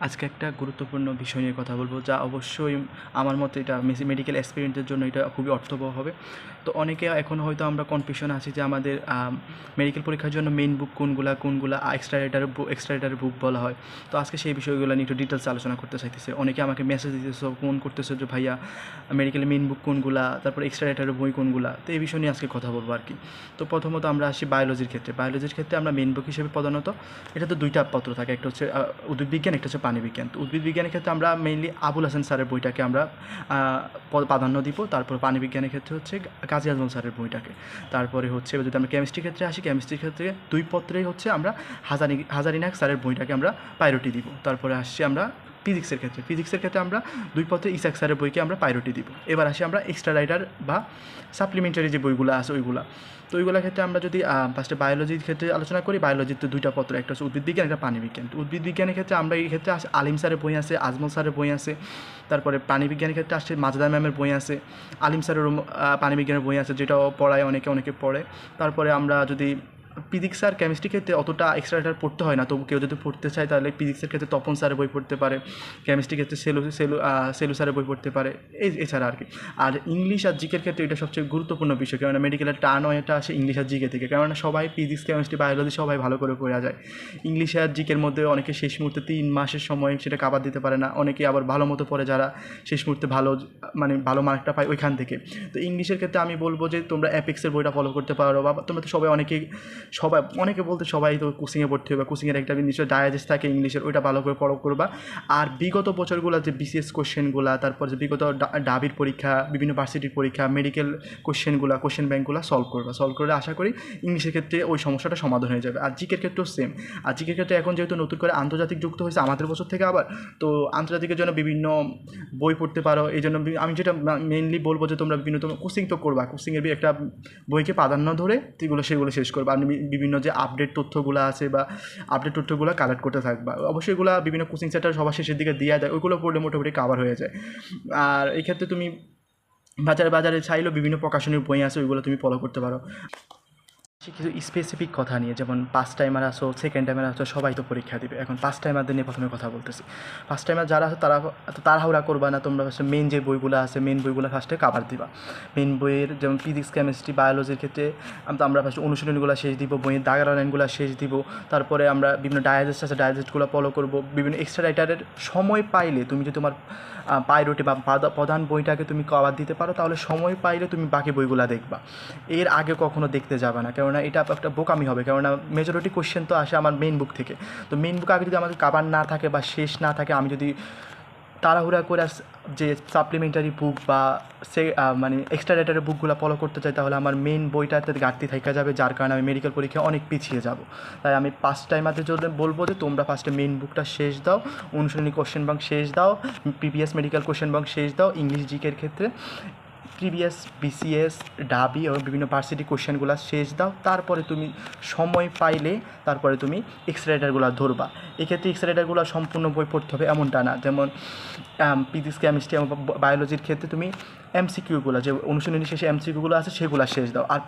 আজকে একটা গুরুত্বপূর্ণ বিষয় নিয়ে কথা বলবো, যা অবশ্যই আমার মতে এটা মেডিকেল এক্সপেরিয়েন্সের জন্য এটা খুবই অর্থবহ হবে। তো অনেকে এখন হয়তো আমরা কনফিউশনে আছি যে আমাদের মেডিকেল পরীক্ষার জন্য মেইন বুক কোনগুলা এক্সট্রা রাইটারের বুক বলা হয়। তো আজকে সেই বিষয়গুলো নিয়ে একটু ডিটেলস আলোচনা করতে চাইতেছে। অনেকে আমাকে মেসেজ দিতেছো, ফোন করতেছো যে ভাইয়া মেডিকেলের মেইন বুক কোনগুলা, তারপর এক্সট্রা রাইটারের বই কোনগুলা। তো এই বিষয় নিয়ে আজকে কথা বলবো আর কি। তো প্রথমত আমরা আসি বায়োলজির ক্ষেত্রে আমরা মেইন বুক হিসেবে প্রধানত এটা তো দুইটা পত্র থাকে, একটা হচ্ছে উদ্ভিদ বিজ্ঞান, একটা হচ্ছে প্রাণী বিজ্ঞান। তো উদ্ভিদ বিজ্ঞানের ক্ষেত্রে আমরা মেইনলি আবুল হাসান স্যারের বইটাকে আমরা প্রাধান্য দিব। তারপর প্রাণী বিজ্ঞানের ক্ষেত্রে হচ্ছে কাজী আজমল স্যারের বইটাকে। তারপরে হচ্ছে যদি আমরা কেমিস্ট্রির ক্ষেত্রে আসি, কেমিস্ট্রির ক্ষেত্রে দুই পত্রেই হচ্ছে আমরা হাজারিনাগ স্যারের বইটাকে আমরা প্রায়োরিটি দিব। তারপরে আসছি আমরা ফিজিক্সের ক্ষেত্রে আমরা দুই পত্রে ইসাক স্যারের বইকে আমরা প্রায়োরিটি দিব। এবার আসি আমরা এক্সট্রা রাইটার বা সাপ্লিমেন্টারি যে বইগুলো আছে ওইগুলা। তো ওইগুলোর ক্ষেত্রে আমরা যদি ফার্স্টে বায়োলজির ক্ষেত্রে আলোচনা করি, বায়োলজির তো দুইটা পত্র, একটা হচ্ছে উদ্ভিদ বিজ্ঞান, একটা প্রাণী বিজ্ঞান। তো উদ্ভিদ বিজ্ঞানের ক্ষেত্রে আমরা এই ক্ষেত্রে আলিম স্যারের বই আছে, আজমল স্যারের বই আছে। তারপরে প্রাণী বিজ্ঞানের ক্ষেত্রে আসছে মাজেদা ম্যামের বই আছে, আলিম স্যারেরও প্রাণী বিজ্ঞানের বই আছে, যেটাও পড়ায় অনেকে পড়ে। তারপরে আমরা যদি ফিজিক্স আর কেমিস্ট্রির ক্ষেত্রে অতটা এক্সট্রা রাইটার পড়তে হয় না, তবু কেউ যদি পড়তে চায় তাহলে ফিজিক্সের ক্ষেত্রে তপন স্যারের বই পড়তে পারে, কেমিস্ট্রির ক্ষেত্রে সেলু স্যারের বই পড়তে পারে। এছাড়া আর কি। আর ইংলিশ আর জিকের ক্ষেত্রে এটা সবচেয়ে গুরুত্বপূর্ণ বিষয়, কেননা মেডিকেলের টানও এটা আসে ইংলিশ আর জিকে থেকে, কেননা সবাই ফিজিক্স কেমিস্ট্রি বায়োলজি সবাই ভালো করে পড়া যায়। ইংলিশ আর জিকের মধ্যে অনেকে শেষ মুহূর্তে 3 মাসের সময় সেটা কাভার দিতে পারে না, অনেকে আবার ভালো মতো পড়ে যারা শেষ মুহূর্তে ভালো মার্কটা পায় ওইখান থেকে। তো ইংলিশের ক্ষেত্রে আমি বলবো যে তোমরা অ্যাপেক্সের বইটা ফলো করতে পারো, বা তোমরা তো অনেকে বলতে সবাই তো কোচিংয়ে ভর্তি হবে, কোচিংয়ের একটা নিশ্চয়ই ডায়াজেস্ট থাকে ইংলিশের, ওইটা ভালো করে ফলো করবা। আর বিগত বছরগুলো যে বিসিএস কোশ্চেনগুলো, তারপর যে বিগত ডাবির পরীক্ষা, বিভিন্ন ভার্সিটির পরীক্ষা, মেডিকেল কোশ্চেন ব্যাঙ্কগুলো সলভ করে আশা করি ইংলিশের ক্ষেত্রে ওই সমস্যাটা সমাধান হয়ে যাবে। আর জিকের ক্ষেত্রেও সেম। আর জিকের ক্ষেত্রে এখন যেহেতু নতুন করে আন্তর্জাতিক যুক্ত হয়েছে আমাদের বছর থেকে আবার, তো আন্তর্জাতিকের জন্য বিভিন্ন বই পড়তে পারো। এই জন্য আমি যেটা মেইনলি বলবো যে তোমরা তোমরা কোচিং তো করবা, কোচিংয়ের একটা বইকে প্রাধান্য ধরে সেগুলো শেষ করবা। আর বিভিন্ন যে আপডেট তথ্যগুলো আছে বা আপডেট তথ্যগুলো কালেক্ট করতে থাকবা। অবশ্যই এগুলো বিভিন্ন কোচিং সেন্টার সবার শেষের দিকে দেওয়া যায়, ওইগুলো পড়লে মোটামুটি কাভার হয়ে যায়। আর এই ক্ষেত্রে তুমি বাজারে চাইলেও বিভিন্ন প্রকাশনীর বই আছে, ওইগুলো তুমি ফলো করতে পারো। কিছু স্পেসিফিক কথা নিয়ে, যেমন ফার্স্ট টাইমার আসো, সেকেন্ড টাইমার আসো, সবাই তো পরীক্ষা দিবে। এখন ফার্স্ট টাইমারদের নিয়ে প্রথমে কথা বলতেছি। ফার্স্ট টাইমার যারা আছে তারা এত তাড়াহুড়া করবা না, তোমরা ফার্স্টে মেন যে বইগুলো আছে মেন বইগুলো ফার্স্টে কাভার দিবা। মেন বইয়ের যেমন ফিজিক্স কেমিস্ট্রি বায়োলজির ক্ষেত্রে আমরা ফার্স্টে অনুশীলনীগুলো শেষ দিব, বইয়ের দাগের লাইনগুলো শেষ দিব। তারপরে আমরা বিভিন্ন ডায়াজেস্ট আছে, ডায়াজেস্টগুলো ফলো করবো। বিভিন্ন এক্সট্রা রাইটারের সময় পাইলে তুমি যদি তোমার প্রায়োরিটি বা প্রধান বইটাকে তুমি কভার দিতে পারো, তাহলে সময় পাইলে তুমি বাকি বইগুলো দেখবা। এর আগে কখনো দেখতে যাবে না, কেননা এটা একটা বোকামি হবে। কেননা মেজরিটি কোশ্চেন তো আসে আমার মেইন বুক থেকে। তো মেইন বুক আগে যদি আমাদের কাভার না থাকে বা শেষ না থাকে, আমি যদি তাড়াহুড়া করে যে সাপ্লিমেন্টারি বুক বা এক্সট্রা রাইটারের বুকগুলো ফলো করতে চাই, তাহলে আমার মেইন বইটাতে ঘাটতি থেকে যাবে, যার কারণে আমি মেডিকেল পরীক্ষায় অনেক পিছিয়ে যাব। তাই আমি ফার্স্ট টাইমারদের জন্য বলবো যে তোমরা ফার্স্টে মেইন বুকটা শেষ দাও, অনুশীলনী কোশ্চেন ব্যাংক শেষ দাও, প্রিভিয়াস মেডিকেল কোশ্চেন ব্যাংক শেষ দাও। ইংলিশ জিকের ক্ষেত্রে প্রিভিয়াস বিসিএস ডাবি এবং বিভিন্ন ভার্সিটি কোশ্চেনগুলো শেষ দাও। তারপরে তুমি সময় পাইলে তারপরে তুমি এক্সট্রা রাইটারগুলো ধরবা। এক্ষেত্রে এক্সট্রা রাইটারগুলো সম্পূর্ণ বই পড়তে হবে এমনটা না। যেমন ফিজিক্স কেমিস্ট্রি এবং বায়োলজির ক্ষেত্রে তুমি এমসিকিউগুলো, যে অনুশীলনী শেষে এমসিকিউগুলো আছে সেগুলো শেষ দাও। আর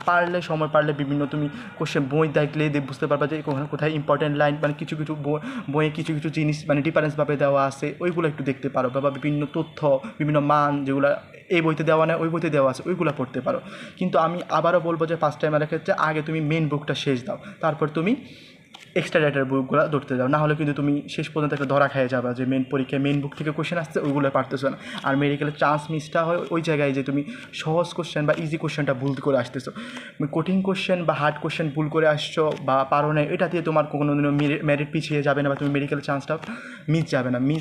সময় পারলে বিভিন্ন তুমি কোশ্চেন বই দেখলে বুঝতে পারবা যে কোথায় ইম্পর্টেন্ট লাইন, কিছু বইয়ে কিছু জিনিস ডিফারেন্সভাবে দেওয়া আছে, ওইগুলো একটু দেখতে পারো। বা বিভিন্ন তথ্য, বিভিন্ন মান যেগুলো এই বইতে দেওয়া নেই ওই বইতে দেওয়া আছে, ওইগুলো পড়তে পারো। কিন্তু আমি আবারও বলবো যে ফার্স্ট টাইমারের ক্ষেত্রে আগে তুমি মেন বুকটা শেষ দাও, তারপর তুমি এক্সট্রা রাইটার বুকগুলো ধরতে যাও। না হলে কিন্তু তুমি শেষ পর্যন্ত একটা ধরা খেয়ে যাবে যে মেন পরীক্ষায় মেন বুক থেকে কোশ্চেন আসছে, ওইগুলো পারতেছো না। আর মেডিকেলের চান্স মিসটা হয় ওই জায়গায় যে তুমি সহজ কোশ্চেন বা ইজি কোশ্চেনটা ভুল করে আসতেছো। কঠিন কোশ্চেন বা হার্ড কোশ্চেন ভুল করে আসছো বা পারো না, এটা দিয়ে তোমার কোনো দিনও মেরিট পিছিয়ে যাবে না, বা তুমি মেডিকেল চান্সটা মিস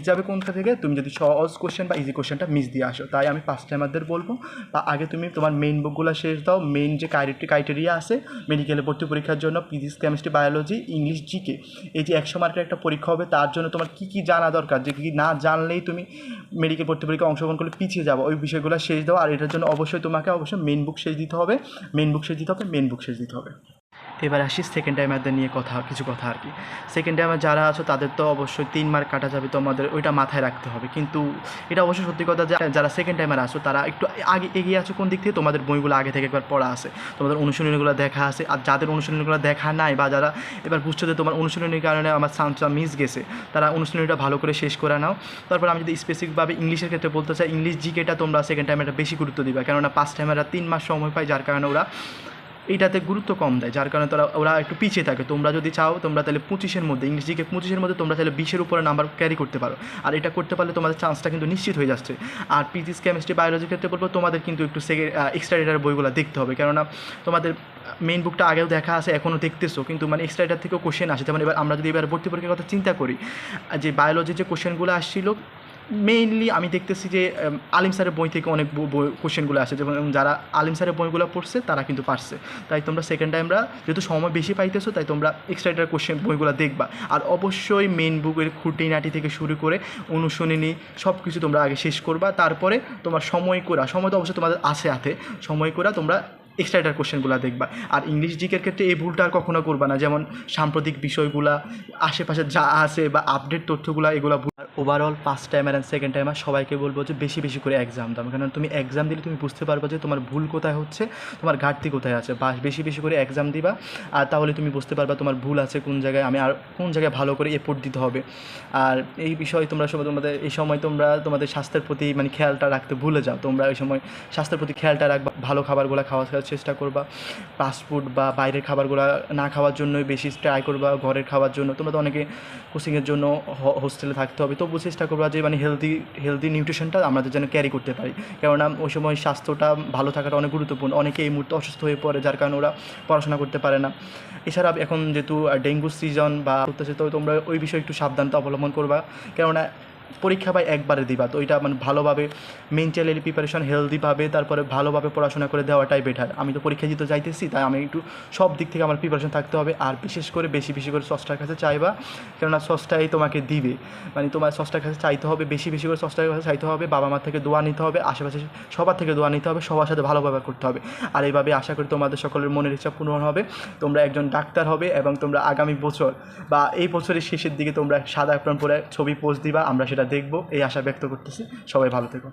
যাবে কোনটা থেকে, তুমি যদি সহজ কোশ্চেন বা ইজি কোশ্চেনটা মিস দিয়ে আসো। তাই আমি ফার্স্ট টাইমারদের বলবো বা আগে তুমি তোমার মেইন বুকগুলো শেষ দাও। মেইন যে ক্রাইটেরিয়া আছে মেডিকেলে ভর্তি পরীক্ষার জন্য, physics chemistry biology English GK, এই যে 100 মার্কের একটা পরীক্ষা হবে, তার জন্য তোমার কী জানা দরকার, যে কী না জানলেই তুমি মেডিকেল ভর্তি পরীক্ষায় অংশগ্রহণ করলে পিছিয়ে যাবো, ওই বিষয়গুলো শেষ দাও। আর এটার জন্য অবশ্যই তোমাকে মেইন বুক শেষ দিতে হবে। এবার আসি সেকেন্ড টাইমারদের নিয়ে কিছু কথা আর কি। সেকেন্ড টাইমার যারা আছো তাদের তো অবশ্যই 3 মার্ক কাটা যাবে, তোমাদের ওইটা মাথায় রাখতে হবে। কিন্তু এটা অবশ্যই সত্যি কথা যে যারা সেকেন্ড টাইমার আছো তারা একটু আগে এগিয়ে আছো কোন দিক থেকে, তোমাদের বইগুলো আগে থেকে একবার পড়া আছে, তোমাদের অনুশীলনীগুলো দেখা আছে। আর যাদের অনুশীলনীগুলো দেখা নাই বা যারা এবার বুঝছো যে তোমার অনুশীলনীর কারণে আমার চান্সটা মিস গেছে, তারা অনুশীলনীটা ভালো করে শেষ করে নাও। তারপর আমি যদি স্পেসিফিকভাবে ইংলিশের ক্ষেত্রে বলতে চাই, ইংলিশ জিকেটা তোমরা সেকেন্ড টাইমারটা বেশি গুরুত্ব দিবা, কেননা ফার্স্ট টাইমাররা 3 মাস সময় পায়, যার কারণে ওরা এইটাতে গুরুত্ব কম দেয়, যার কারণে ওরা একটু পিছিয়ে থাকে। তোমরা যদি চাও তোমরা তাহলে 25-এর মধ্যে ইংলিশ জিকে 25-এর মধ্যে তোমরা তাহলে 20-এর উপরে নাম্বার ক্যারি করতে পারো। আর এটা করতে পারলে তোমাদের চান্সটা কিন্তু নিশ্চিত হয়ে যাচ্ছে। আর ফিজিক্স কেমিস্ট্রি বায়োলজির ক্ষেত্রে বলবো তোমাদের কিন্তু একটু এক্সট্রা ডেটার বইগুলো দেখতে হবে, কেননা তোমাদের মেইন বুকটা আগেও দেখা আছে, এখনও দেখতেছো, কিন্তু মানে এক্সট্রা ডেটার থেকেও কোশ্চেন আসে। যেমন আমরা যদি এবার ভর্তি পরীক্ষার কথা চিন্তা করি, যে বায়োলজির যে কোশ্চেনগুলো আসছিল মেইনলি আমি দেখতেছি যে আলিম স্যারের বই থেকে অনেক কোশ্চেনগুলো আসে, যেমন যারা আলিম স্যারের বইগুলো পড়ছে তারা কিন্তু পারছে। তাই তোমরা সেকেন্ড টাইমরা যেহেতু সময় বেশি পাইতেছো, তাই তোমরা এক্সট্রা ডেটার বইগুলো দেখবা। আর অবশ্যই মেইন বুকের খুঁটিনাটি থেকে শুরু করে অনুশীলনী সব কিছু তোমরা আগে শেষ করবা, তারপরে তোমার সময় তো অবশ্যই তোমাদের আছে হাতে, সময় করে তোমরা এক্সট্রা ডেটার কোশ্চেনগুলো দেখবা। আর ইংলিশ জিকের ক্ষেত্রে এই ভুলটা আর কখনো করবা না, যেমন সাম্প্রতিক বিষয়গুলা আশেপাশে যা আছে বা আপডেট তথ্যগুলো এগুলো। Overall first timer and second timer সবাইকে বলবো যে বেশি বেশি করে এক্সাম দাও, কারণ তুমি এক্সাম দিলে তুমি বুঝতে পারবে যে তোমার ভুল কোথায় হচ্ছে, তোমার ঘাটতি কোথায় আছে। বা বেশি বেশি করে এক্সাম দিবা, আর তাহলে তুমি বুঝতে পারবে তোমার ভুল আছে কোন জায়গায়, আমি আর কোন জায়গায় ভালো করে এফোর্ট দিতে হবে। আর এই বিষয়ে তোমাদের স্বাস্থ্যের প্রতি মানে খেয়ালটা রাখতে ভুলে যাও। তোমরা এই সময় স্বাস্থ্যের প্রতি খেয়ালটা রাখবা, ভালো খাবারগুলো খাওয়ার চেষ্টা করবা, ফাস্টফুড বা বাইরের খাবারগুলো না খাওয়ার জন্যই বেশি ট্রাই করবা, ঘরের খাওয়ার জন্য। তোমরা তো অনেকে কোচিংয়ের জন্য হোস্টেলে থাকতে হবে, তবু চেষ্টা করবা যে মানে হেলদি নিউট্রিশনটা আমাদের যেন ক্যারি করতে পারি, কেননা ওই সময় স্বাস্থ্যটা ভালো থাকাটা অনেক গুরুত্বপূর্ণ। অনেকে এই মুহূর্তে অসুস্থ হয়ে পড়ে, যার কারণে ওরা পড়াশোনা করতে পারে না। এছাড়া এখন যেহেতু ডেঙ্গু সিজন বা করতেছে, তো তোমরা ওই বিষয়ে একটু সাবধানতা অবলম্বন করবা, কেননা পরীক্ষা ভাই একবারে দিবা, তো ওইটা মানে ভালোভাবে মেন্টালি প্রিপারেশন হেলদিভাবে তারপরে ভালোভাবে পড়াশোনা করে দেওয়াটাই বেটার। আমি তো পরীক্ষা দিতে যাইতেছি, তাই আমি একটু সব দিক থেকে আমার প্রিপারেশন থাকতে হবে। আর বিশেষ করে বেশি বেশি করে সস্তার কাছে চাইবা, কেননা সস্তাই তোমাকে দিবে, মানে তোমার সস্তার কাছে চাইতে হবে, বেশি বেশি করে সস্তার কাছে চাইতে হবে, বাবা মার থেকে দোয়া নিতে হবে, আশেপাশে সবার থেকে দোয়া নিতে হবে, সবার সাথে ভালোভাবে করতে হবে। আর এইভাবে আশা করি তোমাদের সকলের মনের ইচ্ছা পূরণ হবে, তোমরা একজন ডাক্তার হবে এবং তোমরা আগামী বছর বা এই বছরের শেষের দিকে তোমরা সাদা অ্যাপ্রন পরে ছবি পোস্ট দিবা, আমরা সেটা দেখবো, এই আশা ব্যক্ত করতেছি। সবাই ভালো থেকো।